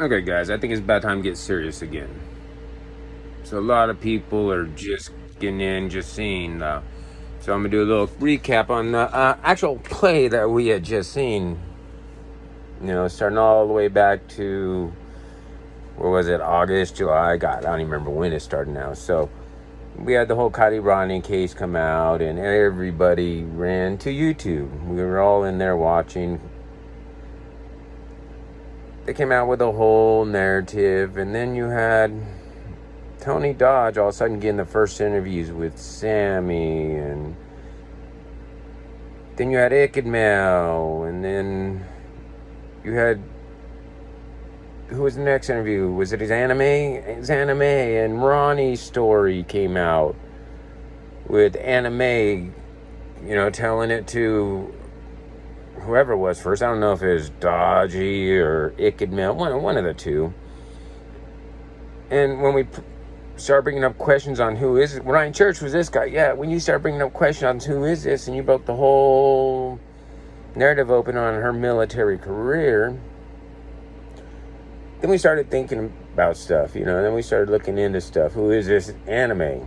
Okay, guys, I think it's about time to get serious again. So a lot of people are just getting in, just seeing. So I'm gonna do a little recap on the actual play that we had just seen. You know, starting all the way back to where was it? August, July. God, I don't even remember when it started now. So we had the whole keily rodni case come out, and everybody ran to YouTube. We were all in there watching. They came out with a whole narrative, and then you had Tony Dodge all of a sudden getting the first interviews with Sammy, and then you had Ickadmel, and then you had, who was the next interview? Was it his anime? His anime, and Ronnie's story came out with anime, you know, telling it to whoever it was first. I don't know if it was Dodgy or Ickadmel, one of the two. And when we start bringing up questions on who is it, Ryan Church was this guy. Yeah, when you start bringing up questions on who is this, and you broke the whole narrative open on her military career, then we started thinking about stuff, you know, and then we started looking into stuff. Who is this anime?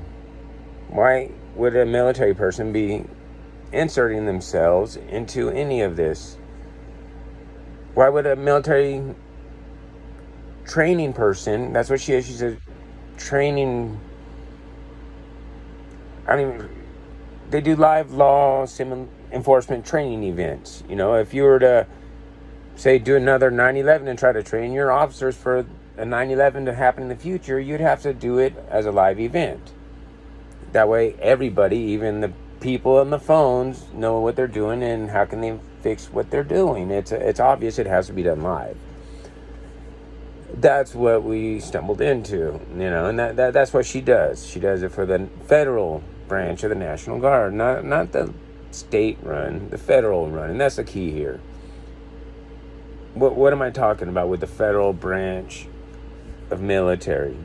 Why would a military person be inserting themselves into any of this? Why would a military training person, that's what she is, she's a training, they do live law enforcement training events. You know, if you were to say do another 9/11 and try to train your officers for a 9/11 to happen in the future, you'd have to do it as a live event. That way everybody, even the people on the phones, know what they're doing and how can they fix what they're doing. It's obvious it has to be done live. That's what we stumbled into, you know, and that's what she does. She does it for the federal branch of the National Guard, not the state run, the federal run, and that's the key here. What am I talking about with the federal branch of military?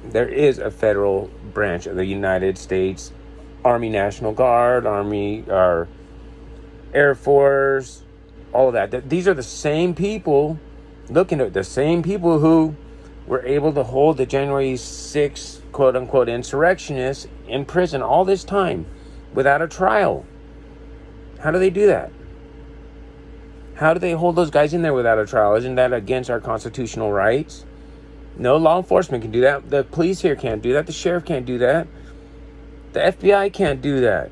There is a federal branch of the United States Army, National Guard, Army, or Air Force, all of that. These are the same people, looking at the same people who were able to hold the January 6th, quote unquote, insurrectionists in prison all this time without a trial. How do they do that? How do they hold those guys in there without a trial? Isn't that against our constitutional rights? No law enforcement can do that. The police here can't do that. The sheriff can't do that. The FBI can't do that.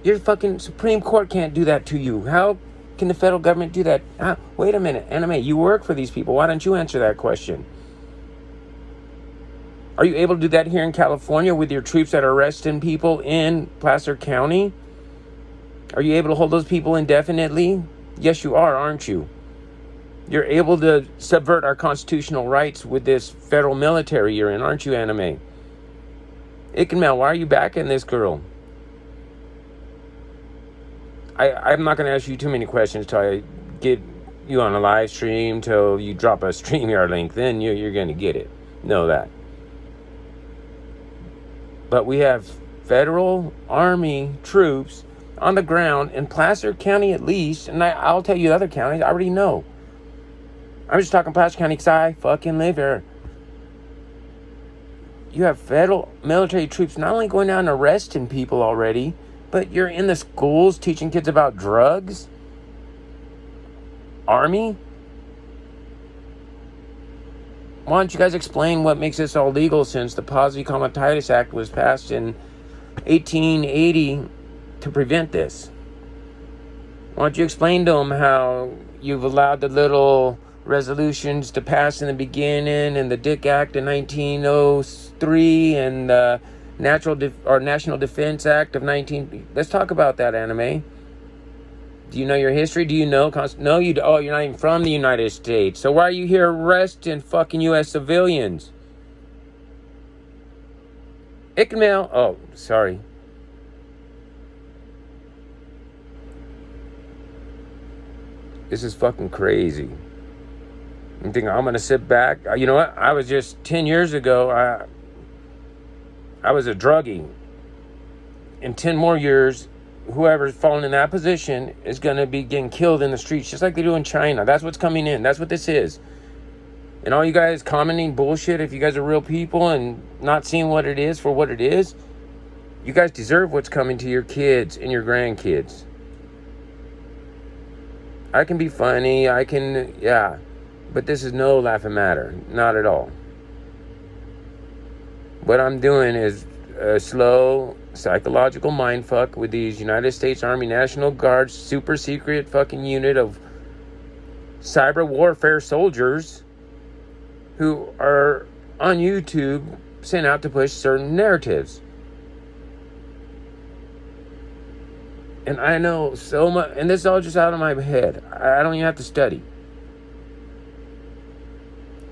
Your fucking Supreme Court can't do that to you. How can the federal government do that? Wait a minute, Anime, you work for these people. Why don't you answer that question? Are you able to do that here in California with your troops that are arresting people in Placer County? Are you able to hold those people indefinitely? Yes, you are, aren't you? You're able to subvert our constitutional rights with this federal military you're in, aren't you, Anime? Ickadmel, why are you backing this girl? I'm not going to ask you too many questions till I get you on a live stream, till you drop a StreamYard link. Then you're going to get it. Know that. But we have federal Army troops on the ground in Placer County at least, and I'll tell you other counties, I already know. I'm just talking Placer County because I fucking live here. You have federal military troops not only going down and arresting people already, but you're in the schools teaching kids about drugs. Army? Why don't you guys explain what makes this all legal, since the Posse Comitatus Act was passed in 1880 to prevent this? Why don't you explain to them how you've allowed the little resolutions to pass in the beginning, and the Dick Act in 1903, and the National Defense Act of 19... Let's talk about that, Anime. Do you know your history? Do you know... No, you... Oh, you're not even from the United States. So why are you here arresting fucking U.S. civilians? Ickadmel... Oh, sorry. This is fucking crazy. I'm thinking I'm going to sit back. You know what? I was just 10 years ago, I was a druggie. In 10 more years, whoever's falling in that position is going to be getting killed in the streets, just like they do in China. That's what's coming in. That's what this is. And all you guys commenting bullshit, if you guys are real people and not seeing what it is for what it is, you guys deserve what's coming to your kids and your grandkids. I can be funny, but this is no laughing matter. Not at all. What I'm doing is a slow psychological mindfuck with these United States Army National Guard super secret fucking unit of cyber warfare soldiers who are on YouTube sent out to push certain narratives. And I know so much, and this is all just out of my head. I don't even have to study.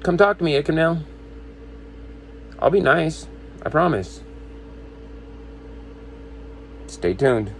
Come talk to me, Ikamel. I'll be nice. I promise. Stay tuned.